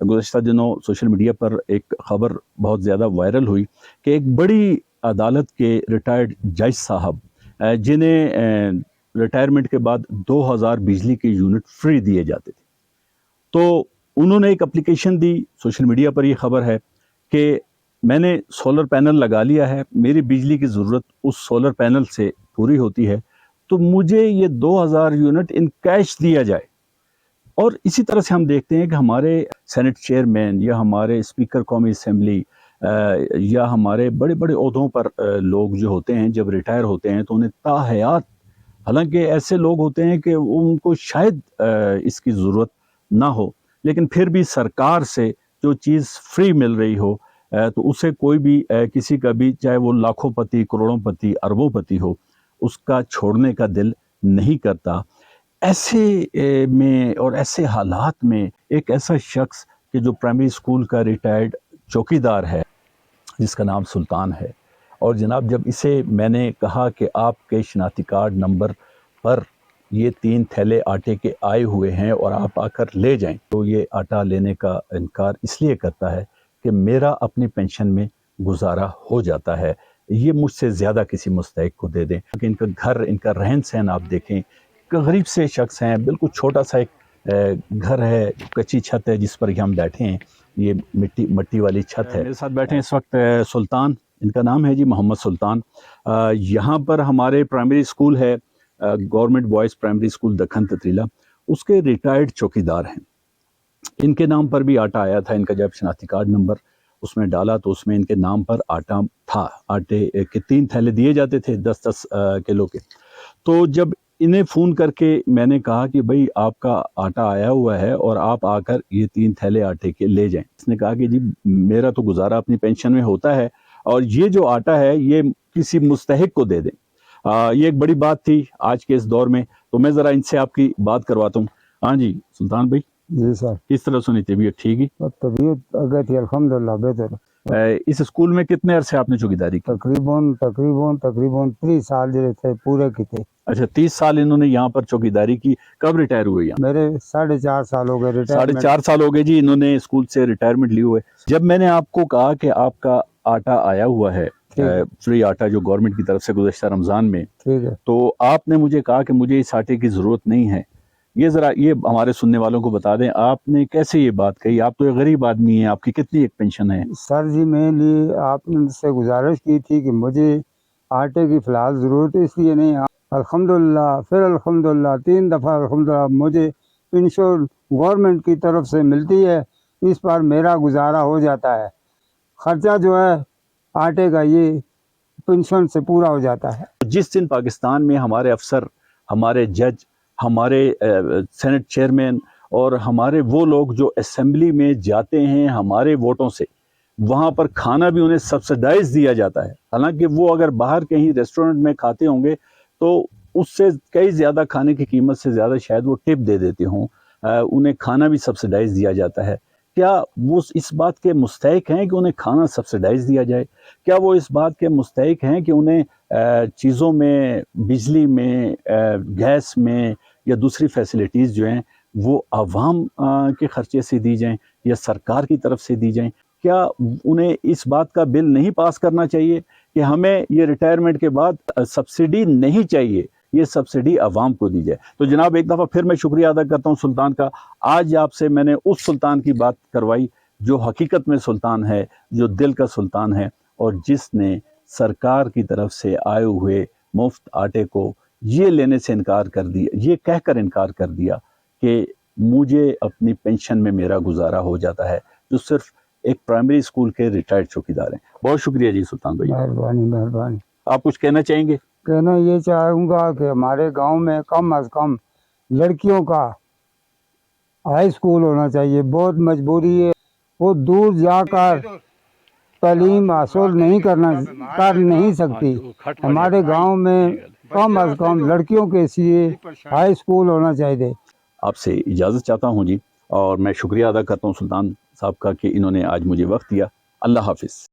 گزشتہ دنوں social media پر ایک خبر بہت زیادہ وائرل ہوئی کہ ایک بڑی عدالت کے ریٹائرڈ جج صاحب جنہیں ریٹائرمنٹ کے بعد 2000 بجلی کے یونٹ فری دیے جاتے تھے، تو انہوں نے ایک اپلیکیشن دی، سوشل میڈیا پر یہ خبر ہے کہ میں نے سولر پینل لگا لیا ہے، میری بجلی کی ضرورت اس سولر پینل سے پوری ہوتی ہے، تو مجھے یہ 2000 یونٹ ان کیش دیا جائے۔ اور اسی طرح سے ہم دیکھتے ہیں کہ ہمارے سینٹ چیئرمین یا ہمارے اسپیکر قومی اسمبلی یا ہمارے بڑے بڑے عہدوں پر لوگ جو ہوتے ہیں جب ریٹائر ہوتے ہیں تو انہیں تاحیات، حالانکہ ایسے لوگ ہوتے ہیں کہ ان کو شاید اس کی ضرورت نہ ہو، لیکن پھر بھی سرکار سے جو چیز فری مل رہی ہو تو اسے کوئی بھی کسی کا بھی، چاہے وہ لاکھوں پتی، کروڑوں پتی، اربوں پتی ہو، اس کا چھوڑنے کا دل نہیں کرتا۔ ایسے میں اور ایسے حالات میں ایک ایسا شخص کہ جو پرائمری اسکول کا ریٹائرڈ چوکیدار ہے جس کا نام سلطان ہے، اور جناب جب اسے میں نے کہا کہ آپ کے شناختی کارڈ نمبر پر یہ 3 تھیلے آٹے کے آئے ہوئے ہیں اور آپ آ کر لے جائیں، تو یہ آٹا لینے کا انکار اس لیے کرتا ہے کہ میرا اپنی پینشن میں گزارا ہو جاتا ہے، یہ مجھ سے زیادہ کسی مستحق کو دے دیں۔ کہ ان کا گھر، ان کا رہن سہن آپ دیکھیں، غریب سے شخص ہیں، بالکل چھوٹا سا ایک گھر ہے، کچی چھت ہے جس پر ہم بیٹھے ہیں، یہ مٹی والی چھت ہے۔ میرے ساتھ بیٹھے ہیں اس وقت سلطان، ان کا نام ہے جی محمد سلطان۔ یہاں پر ہمارے پرائمری اسکول ہے government boys primary school Dakan Tatrila, اس کے ریٹائرڈ چوکیدار ہیں۔ ان کے نام پر بھی آٹا آیا تھا، ان کا جب شناختی کارڈ نمبر اس میں ڈالا تو اس میں ان کے نام پر آٹا تھا، آٹے کے 3 تھیلے دیے جاتے تھے 10-10 کلو کے۔ تو جب انہیں فون کر کے میں نے کہا کہ بھئی آپ کا آٹا آیا ہوا ہے اور آپ آ کر یہ 3 تھیلے آٹے کے لے جائیں، اس نے کہا کہ جی میرا تو گزارا اپنی پینشن میں ہوتا ہے اور یہ جو آٹا ہے یہ کسی مستحق کو دے دیں۔ یہ ایک بڑی بات تھی آج کے اس دور میں، تو میں ذرا ان سے آپ کی بات کرواتا ہوں۔ ہاں جی سلطان بھائی، جی سر، کس طرح سنی طبیعت ٹھیک ہی؟ طبیعت اگر تھی الحمدللہ بہتر۔ اس اسکول میں کتنے عرصے آپ نے چوکیداری کی؟ تقریباً 30 سال جو تھے پورے کی تھے۔ اچھا 30 سال انہوں نے یہاں پر چوکیداری کی۔ کب ریٹائر ہوئے یہاں؟ میرے 4.5 سال ہو گئے ریٹائرمنٹ۔ 4.5 سال ہو گئے جی انہوں نے اسکول سے ریٹائرمنٹ لی ہوئے۔ جب میں نے آپ کو کہا کہ آپ کا آٹا آیا ہوا ہے، فری آٹا جو گورنمنٹ کی طرف سے گزشتہ رمضان میں، تو آپ نے مجھے کہا کہ مجھے اس آٹے کی ضرورت نہیں ہے۔ یہ ذرا یہ ہمارے سننے والوں کو بتا دیں، آپ نے کیسے یہ بات کہی؟ آپ تو ایک غریب آدمی ہیں، آپ کی کتنی ایک پینشن ہے؟ سر جی میں نے آپ سے گزارش کی تھی کہ مجھے آٹے کی فی الحال ضرورت اس لیے نہیں، الحمدللہ پھر الحمدللہ 3 دفعہ الحمدللہ مجھے پینشن گورنمنٹ کی طرف سے ملتی ہے، اس پر میرا گزارا ہو جاتا ہے، خرچہ جو ہے آٹے کا یہ پینشن سے پورا ہو جاتا ہے۔ جس دن پاکستان میں ہمارے افسر، ہمارے جج، ہمارے سینٹ چیئرمین اور ہمارے وہ لوگ جو اسمبلی میں جاتے ہیں ہمارے ووٹوں سے، وہاں پر کھانا بھی انہیں سبسڈائز دیا جاتا ہے، حالانکہ وہ اگر باہر کہیں ریسٹورنٹ میں کھاتے ہوں گے تو اس سے کئی زیادہ کھانے کی قیمت سے زیادہ شاید وہ ٹپ دے دیتے ہوں، انہیں کھانا بھی سبسڈائز دیا جاتا ہے۔ کیا وہ اس بات کے مستحق ہیں کہ انہیں کھانا سبسڈائز دیا جائے؟ کیا وہ اس بات کے مستحق ہیں کہ انہیں چیزوں میں، بجلی میں، گیس میں یا دوسری فیسلٹیز جو ہیں وہ عوام کے خرچے سے دی جائیں یا سرکار کی طرف سے دی جائیں؟ کیا انہیں اس بات کا بل نہیں پاس کرنا چاہیے کہ ہمیں یہ ریٹائرمنٹ کے بعد سبسڈی نہیں چاہیے، یہ سبسڈی عوام کو دی جائے؟ تو جناب ایک دفعہ پھر میں شکریہ ادا کرتا ہوں سلطان کا۔ آج آپ سے میں نے اس سلطان کی بات کروائی جو حقیقت میں سلطان ہے، جو دل کا سلطان ہے، اور جس نے سرکار کی طرف سے آئے ہوئے مفت آٹے کو یہ لینے سے انکار کر دیا، یہ کہہ کر انکار کر دیا کہ مجھے اپنی پینشن میں میرا گزارا ہو جاتا ہے، جو صرف ایک پرائمری اسکول کے ریٹائرڈ چوکیدار ہیں۔ بہت شکریہ جی سلطان بھائی۔ مہربانی۔ آپ کچھ کہنا چاہیں گے؟ کہنا یہ چاہوں گا کہ ہمارے گاؤں میں کم از کم لڑکیوں کا ہائی اسکول ہونا چاہیے، بہت مجبوری ہے، وہ دور جا کر تعلیم حاصل کر نہیں سکتی۔ ہمارے گاؤں میں کم از کم لڑکیوں کے لیے ہائی اسکول ہونا چاہیے۔ آپ سے اجازت چاہتا ہوں جی، اور میں شکریہ ادا کرتا ہوں سلطان صاحب کا کہ انہوں نے آج مجھے وقت دیا۔ اللہ حافظ۔